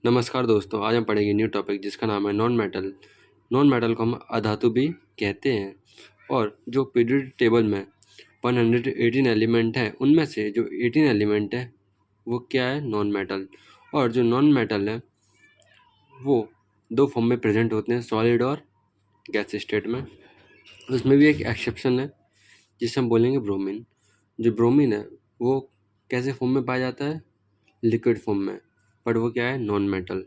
नमस्कार दोस्तों, आज हम पढ़ेंगे न्यू टॉपिक जिसका नाम है नॉन मेटल। नॉन मेटल को हम अधातु भी कहते हैं और जो पीरियोडिक टेबल में 118 एलिमेंट हैं उनमें से जो 18 एलिमेंट है वो क्या है? Non metal. और जो नॉन मेटल है वो दो फॉर्म में प्रेजेंट होते हैं, सॉलिड और गैस स्टेट में। उसमें भी एक एक्सेप्शन है जिसे हम बोलेंगे ब्रोमीन। जो ब्रोमीन है वो कैसे फॉर्म में पाया जाता है? लिक्विड फॉर्म में, बट वो क्या है? Non metal.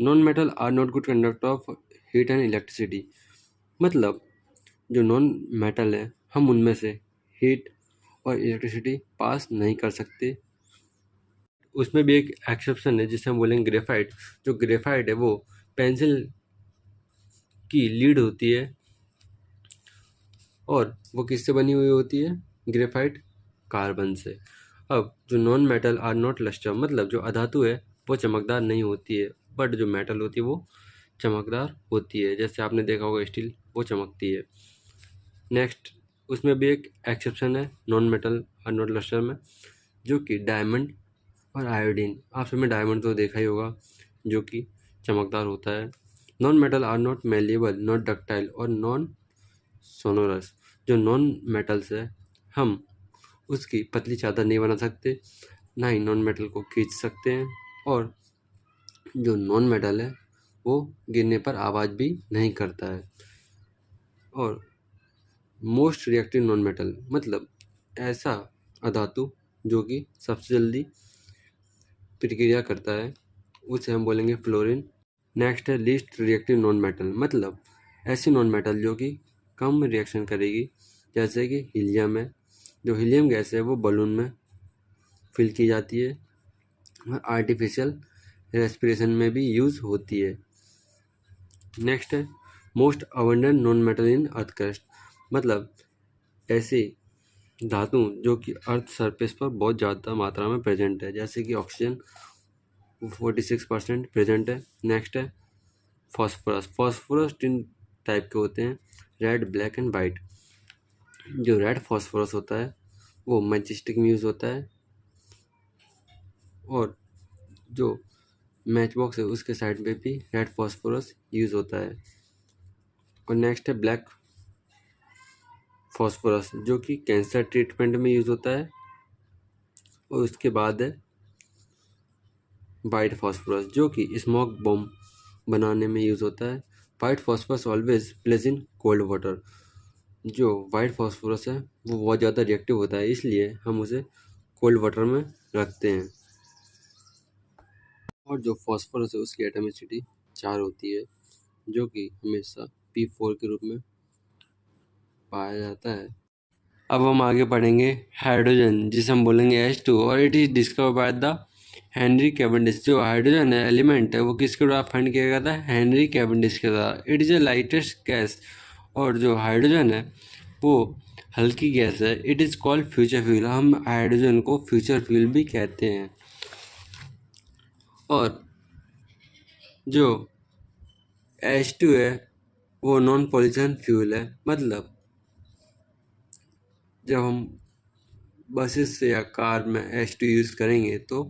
Non metal are not good conductor of heat and electricity. मतलब जो नॉन मेटल है हम उनमें से हीट और इलेक्ट्रिसिटी पास नहीं कर सकते। उसमें भी एक एक्सेप्शन है जिसे हम बोलेंगे ग्रेफाइट। जो ग्रेफाइट है वो पेंसिल की लीड होती है और वो किससे बनी हुई होती है? ग्रेफाइट कार्बन से। अब जो non metal are not luster, मतलब जो अधातु है वो चमकदार नहीं होती है, बट जो मेटल होती है वो चमकदार होती है। जैसे आपने देखा होगा स्टील वो चमकती है। नेक्स्ट, उसमें भी एक एक्सेप्शन है नॉन मेटल और नॉट लस्टर में, जो कि डायमंड और आयोडीन। आप सबने डायमंड तो देखा ही होगा जो कि चमकदार होता है। Non metal are not malleable, not ductile और नॉन सोनोरस। जो नॉन मेटल्स है हम उसकी पतली चादर नहीं बना सकते, ना ही नॉन मेटल को खींच सकते हैं, और जो नॉन मेटल है वो गिरने पर आवाज़ भी नहीं करता है। और मोस्ट रिएक्टिव नॉन मेटल, मतलब ऐसा अधातु जो कि सबसे जल्दी प्रतिक्रिया करता है, उसे हम बोलेंगे फ्लोरीन। नेक्स्ट है लीस्ट रिएक्टिव नॉन मेटल, मतलब ऐसी नॉन मेटल जो कि कम रिएक्शन करेगी, जैसे कि हीलियम है। जो हीलियम गैस है वो बलून में फिल की जाती है और आर्टिफिशियल रेस्पिरेशन में भी यूज़ होती है। नेक्स्ट है मोस्ट अबंडेंट नॉन मेटल इन अर्थ क्रस्ट, मतलब ऐसी धातु जो कि अर्थ सरफेस पर बहुत ज़्यादा मात्रा में प्रेजेंट है, जैसे कि ऑक्सीजन 46% प्रेजेंट है। नेक्स्ट है फॉस्फोरस। फॉस्फोरस तीन टाइप के होते हैं, रेड, ब्लैक एंड वाइट। जो रेड फॉस्फोरस होता है वो मैचस्टिक में यूज़ होता है, और जो मैच बॉक्स है उसके साइड पे भी रेड फॉस्फोरस यूज़ होता है। और नेक्स्ट है ब्लैक फॉस्फोरस, जो कि कैंसर ट्रीटमेंट में यूज़ होता है। और उसके बाद है वाइट फॉस्फोरस, जो कि स्मोक बॉम्ब बनाने में यूज़ होता है। White phosphorus always place in cold water. जो वाइट फॉस्फोरस है वो बहुत ज़्यादा रिएक्टिव होता है, इसलिए हम उसे कोल्ड वाटर में रखते हैं। और जो फॉस्फोरस है उसकी एटॉमिसिटी 4 होती है, जो कि हमेशा P4 के रूप में पाया जाता है। अब हम आगे पढ़ेंगे हाइड्रोजन, जिसे हम बोलेंगे H2, और it is discover by the Henry Cavendish. जो हाइड्रोजन है एलिमेंट है वो किसके द्वारा फाइंड किया गया था? हेनरी कैवेंडिश के द्वारा। It is a lightest gas, और जो हाइड्रोजन है वो हल्की गैस है। It is called future fuel. हम हाइड्रोजन को फ्यूचर फ्यूल भी कहते हैं। और जो H2 है वो नॉन पॉल्यूशन फ्यूल है, मतलब जब हम बसेस से या कार में H2 यूज़ करेंगे तो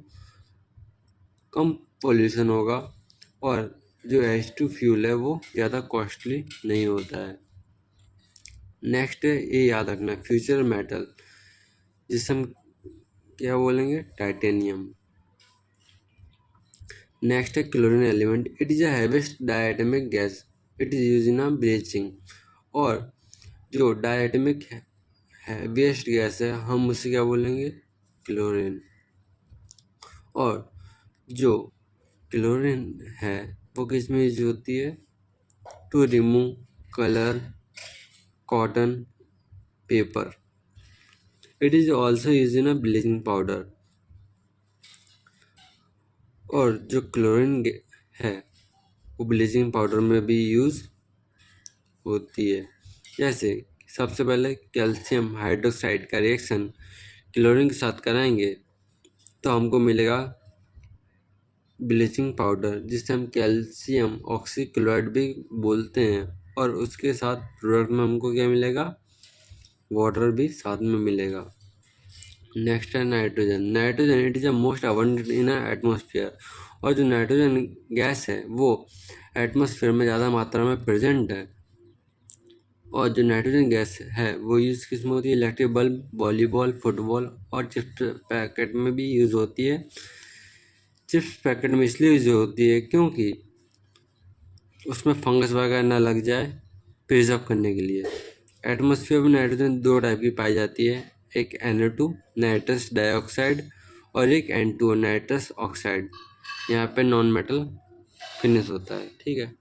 कम पॉल्यूशन होगा, और जो H2 फ्यूल है वो ज़्यादा कॉस्टली नहीं होता है। नेक्स्ट है, ये याद रखना, फ्यूचर मेटल, जिसे हम क्या बोलेंगे? टाइटेनियम। नेक्स्ट है chlorine element. It is a heaviest diatomic gas. It is use in a bleaching. और जो डायटोमिक हैवीएस्ट गैस है हम उसे क्या बोलेंगे? क्लोरीन। और जो क्लोरीन है वो किस में यूज होती है? To remove colour, cotton, paper. It is also use in a bleaching powder. और जो क्लोरीन है वो ब्लीचिंग पाउडर में भी यूज होती है। जैसे सबसे पहले कैल्शियम हाइड्रोक्साइड का रिएक्शन क्लोरीन के साथ कराएंगे तो हमको मिलेगा ब्लीचिंग पाउडर, जिसे हम कैल्शियम ऑक्सीक्लोराइड भी बोलते हैं। और उसके साथ प्रोडक्ट में हमको क्या मिलेगा? वाटर भी साथ में मिलेगा। नेक्स्ट है nitrogen. Nitrogen it is a most abundant in atmosphere. और जो नाइट्रोजन गैस है वो एटमोसफियर में ज़्यादा मात्रा में प्रेजेंट है। और जो नाइट्रोजन गैस है वो यूज़ किस में होती है? इलेक्ट्रिक बल्ब, वॉलीबॉल, फुटबॉल और चिप्स पैकेट में भी यूज़ होती है। चिप्स पैकेट में इसलिए यूज़ होती है क्योंकि उसमें फंगस वगैरह ना लग जाए, प्रिजर्व करने के लिए। एटमॉस्फेयर में नाइट्रोजन दो टाइप की पाई जाती है, एक NO2 नाइट्रस डाइऑक्साइड और एक N2 नाइट्रस ऑक्साइड। यहाँ पे नॉन मेटल फिनिश होता है। ठीक है।